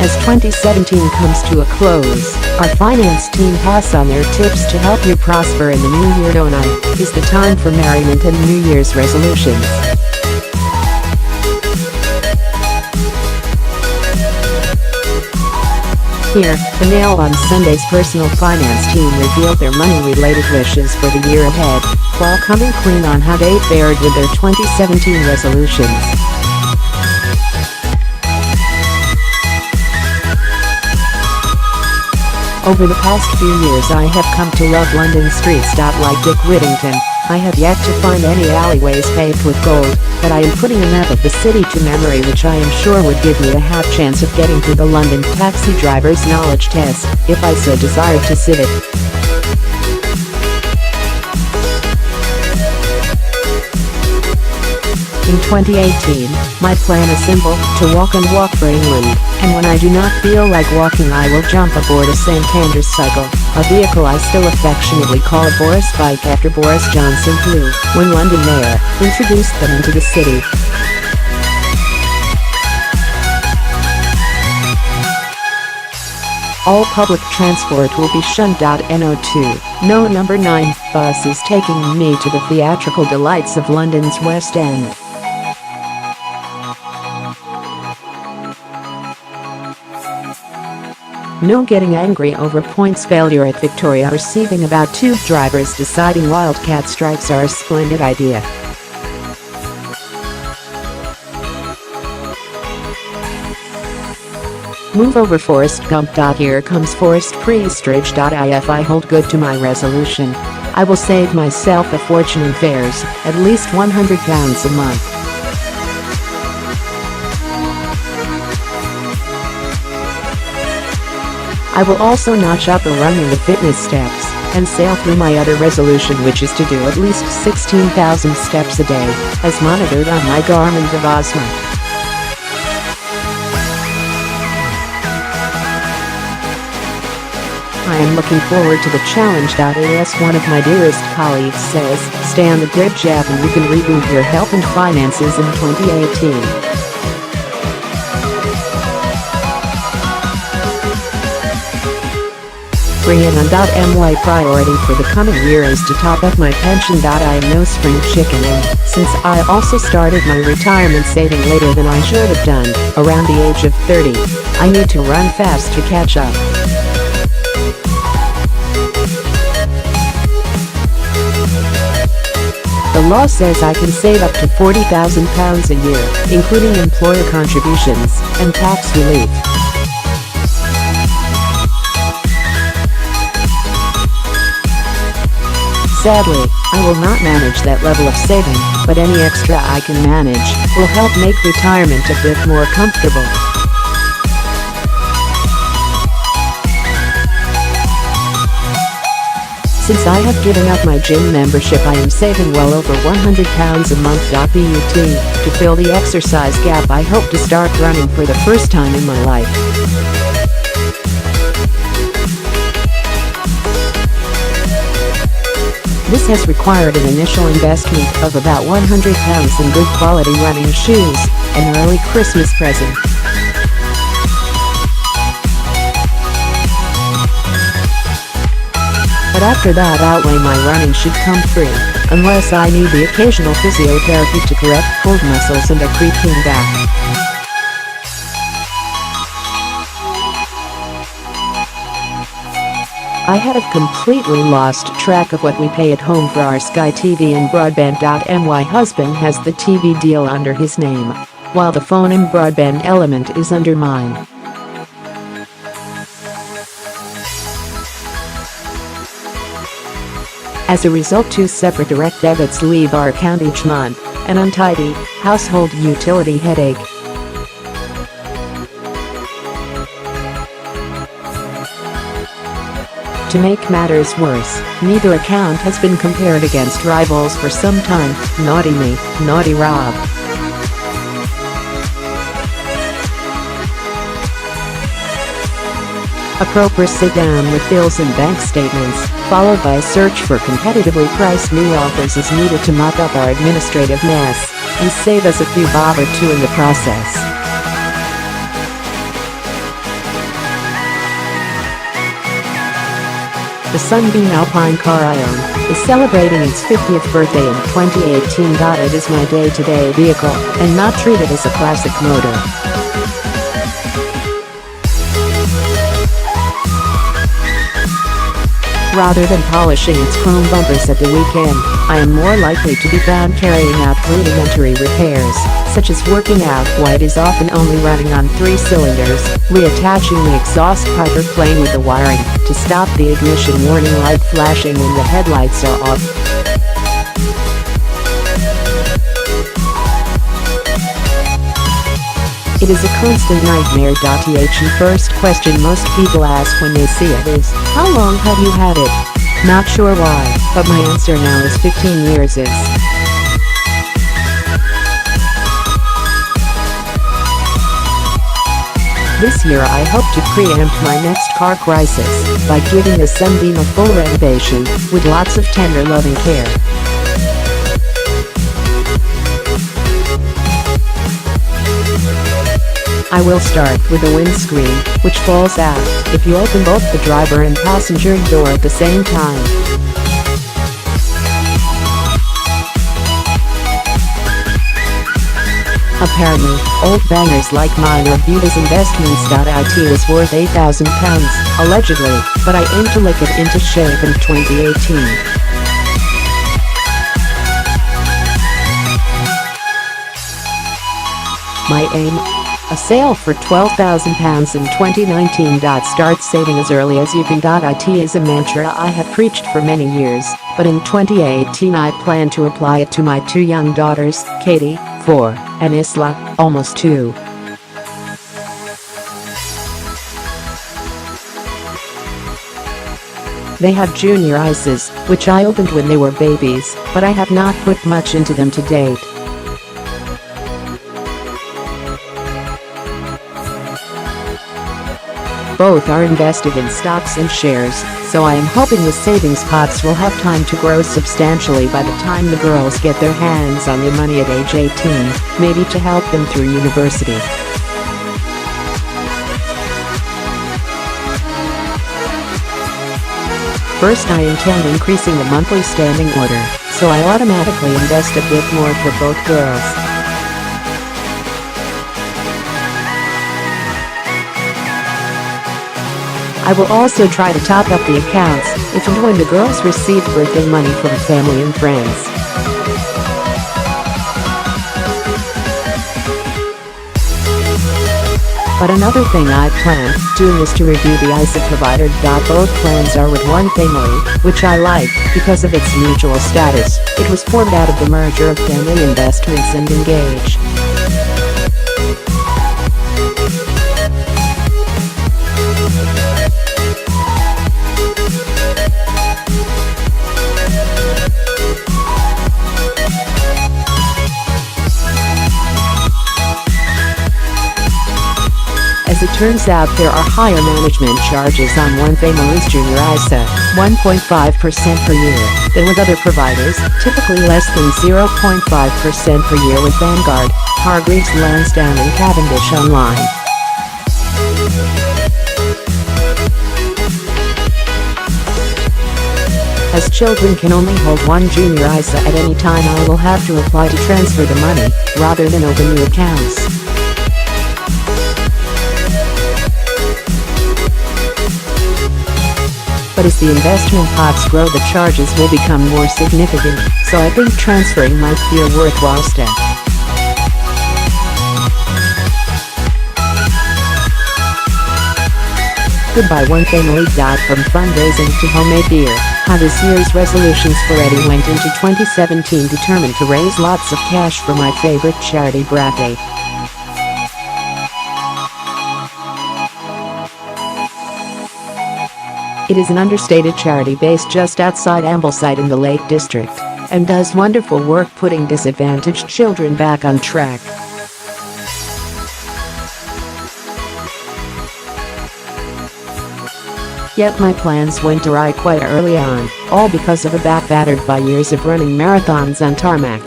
As 2017 comes to a close, our finance team pass on their tips to help you prosper in the new year. Don't I? Is the time for merriment and New Year's resolutions. Here, the Nail on Sunday's personal finance team revealed their money-related wishes for the year ahead, while coming clean on how they fared with their 2017 resolutions. Over the past few years I have come to love London streets. Like Dick Whittington, I have yet to find any alleyways paved with gold, but I am putting a map of the city to memory which I am sure would give me a half chance of getting through the London taxi driver's knowledge test, if I so desired to sit it. In 2018, my plan is simple, to walk and walk for England, and when I do not feel like walking I will jump aboard a Santander cycle, a vehicle I still affectionately call a Boris bike after Boris Johnson who, when London mayor, introduced them into the city. All public transport will be shunned. No2, no number 9 bus is taking me to the theatrical delights of London's West End. No getting angry over points failure at Victoria or seething about tube drivers deciding wildcat strikes are a splendid idea. Move over Forrest Gump. Here comes Forrest Priestridge. If I hold good to my resolution, I will save myself a fortune in fares, at least £100 a month. I will also notch up a run in the fitness steps, and sail through my other resolution which is to do at least 16,000 steps a day, as monitored on my Garmin Vivasma. I am looking forward to the challenge. As one of my dearest colleagues says, stay on the grid jab and you can reboot your health and finances in 2018. Bring it on. My priority for the coming year is to top up my pension. I am no spring chicken, and since I also started my retirement saving later than I should have done, around the age of 30, I need to run fast to catch up. The law says I can save up to £40,000 a year, including employer contributions and tax relief. Sadly, I will not manage that level of saving, but any extra I can manage will help make retirement a bit more comfortable. Since I have given up my gym membership, I am saving well over £100 a month. But to fill the exercise gap, I hope to start running for the first time in my life. This has required an initial investment of about £100 in good quality running shoes, an early Christmas present. But after that outlay my running should come free, unless I need the occasional physiotherapy to correct pulled muscles and a creaking back. I have completely lost track of what we pay at home for our Sky TV and broadband. My husband has the TV deal under his name, while the phone and broadband element is under mine. As a result, 2 separate direct debits leave our account each month, an untidy household utility headache. To make matters worse, neither account has been compared against rivals for some time. Naughty me, naughty Rob. A proper sit-down with bills and bank statements, followed by a search for competitively priced new offers is needed to mop up our administrative mess and save us a few bob or two in the process. The Sunbeam Alpine car I own is celebrating its 50th birthday in 2018. It is my day-to-day vehicle and not treated as a classic motor. Rather than polishing its chrome bumpers at the weekend, I am more likely to be found carrying out rudimentary repairs, such as working out why it is often only running on 3 cylinders, reattaching the exhaust pipe or playing with the wiring to stop the ignition warning light flashing when the headlights are off. It is a constant nightmare. The first question most people ask when they see it is, how long have you had it? Not sure why, but my answer now is 15 years is. This year I hope to preempt my next car crisis by giving the Sunbeam a full renovation with lots of tender loving care. I will start with the windscreen, which falls out if you open both the driver and passenger door at the same time. Apparently, old bangers like mine are viewed as investments. It is worth £8,000, allegedly, but I aim to lick it into shape in 2018. My aim? A sale for £12,000 in 2019. Start saving as early as you can. It is a mantra I have preached for many years, but in 2018 I plan to apply it to my 2 young daughters, Katie, 4, and Isla, almost 2. They have junior ICEs, which I opened when they were babies, but I have not put much into them to date. Both are invested in stocks and shares, so I am hoping the savings pots will have time to grow substantially by the time the girls get their hands on the money at age 18, maybe to help them through university. First, I intend increasing the monthly standing order, so I automatically invest a bit more for both girls. I will also try to top up the accounts if and when the girls receive birthday money from family and friends. But another thing I plan doing is to review the ISA provider. Both plans are with one family, which I like because of its mutual status. It was formed out of the merger of Family Investments and Engage. As it turns out, there are higher management charges on one family's junior ISA, 1.5% per year, than with other providers, typically less than 0.5% per year with Vanguard, Hargreaves Lansdowne and Cavendish Online. As children can only hold one junior ISA at any time, I will have to apply to transfer the money, rather than open new accounts. But as the investment pots grow, the charges will become more significant, so I think transferring might be a worthwhile step. Goodbye One Family. From fundraising to homemade beer, how this year's resolutions for Eddie went into 2017, determined to raise lots of cash for my favorite charity, Brappe. It is an understated charity based just outside Ambleside in the Lake District, and does wonderful work putting disadvantaged children back on track. Yet my plans went awry quite early on, all because of a back battered by years of running marathons on tarmac.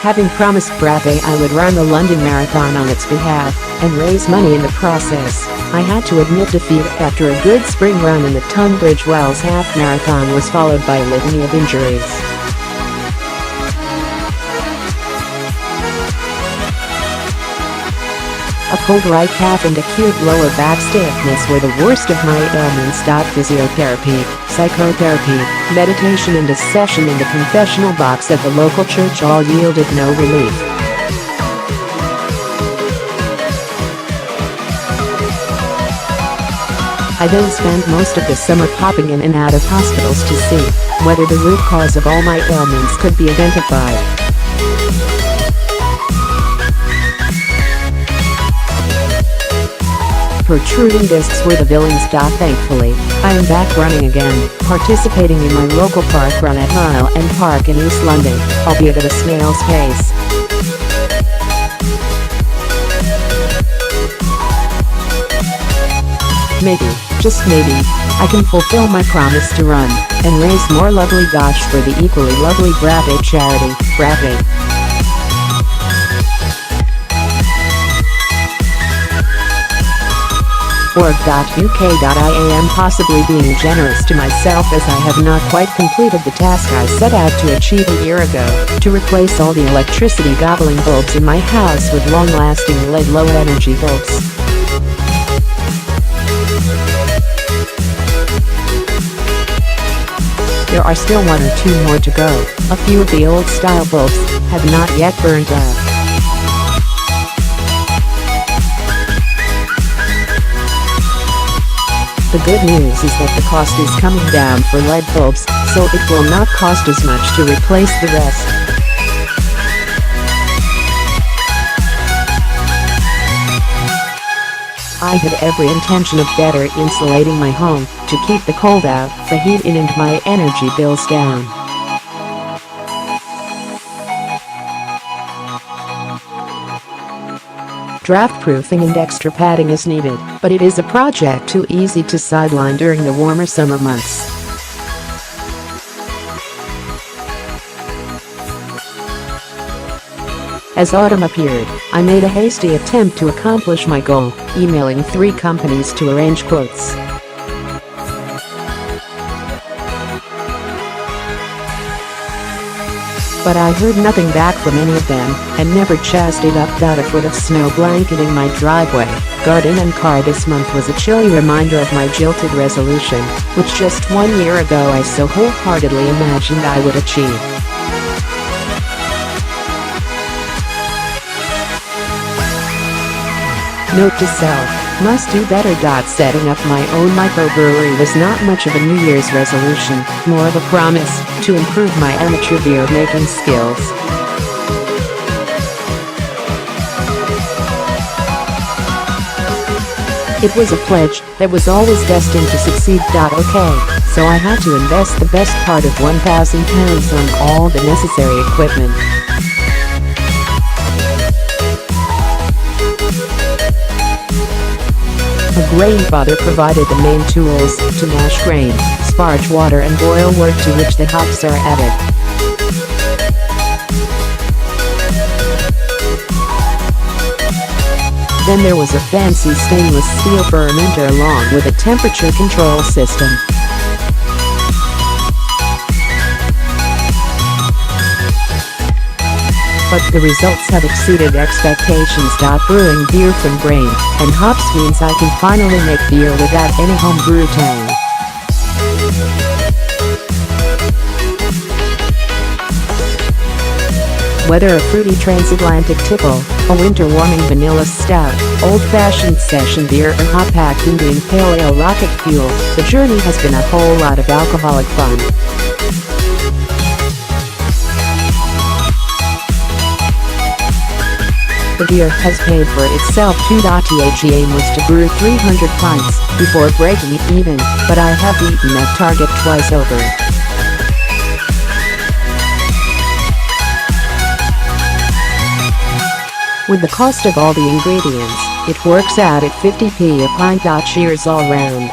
Having promised Brappe I would run the London Marathon on its behalf, and raise money in the process. I had to admit defeat after a good spring run in the Tunbridge Wells half marathon was followed by a litany of injuries. A cold right calf and acute lower back stiffness were the worst of my ailments. Physiotherapy, psychotherapy, meditation and a session in the confessional box at the local church all yielded no relief. I then spent most of the summer popping in and out of hospitals to see whether the root cause of all my ailments could be identified. Protruding discs were the villains. Thankfully, I am back running again, participating in my local park run at Mile End Park in East London, albeit at a snail's pace. Maybe, just maybe, I can fulfill my promise to run and raise more lovely gosh for the equally lovely Brave charity, Brave. Org.uk.I am possibly being generous to myself as I have not quite completed the task I set out to achieve a year ago, to replace all the electricity gobbling bulbs in my house with long-lasting LED low-energy bulbs. There are still one or two more to go. A few of the old-style bulbs have not yet burned out. The good news is that the cost is coming down for LED bulbs, so it will not cost as much to replace the rest. I had every intention of better insulating my home to keep the cold out, the heat in and my energy bills down. Draft-proofing and extra padding is needed, but it is a project too easy to sideline during the warmer summer months. As autumn appeared, I made a hasty attempt to accomplish my goal, emailing 3 companies to arrange quotes. But I heard nothing back from any of them, and never chased it up. A foot of snow blanketing my driveway, garden and car this month was a chilly reminder of my jilted resolution, which just 1 year ago I so wholeheartedly imagined I would achieve. Note to self, must do better. Setting up my own microbrewery was not much of a New Year's resolution, more of a promise to improve my amateur beer making skills. It was a pledge that was always destined to succeed. Okay, so I had to invest the best part of £1,000 on all the necessary equipment. A grain father provided the main tools to mash grain, sparge water and boil wort to which the hops are added. Then there was a fancy stainless steel fermenter along with a temperature control system. But the results have exceeded expectations. Brewing beer from grain and hops means I can finally make beer without any homebrew tang. Whether a fruity transatlantic tipple, a winter-warming vanilla stout, old-fashioned session beer or hot-packed Indian pale ale rocket fuel, the journey has been a whole lot of alcoholic fun. The beer has paid for itself too. The aim was to brew 300 pints before breaking even, but I have beaten that target twice over. With the cost of all the ingredients, it works out at 50p a pint. Cheers all round.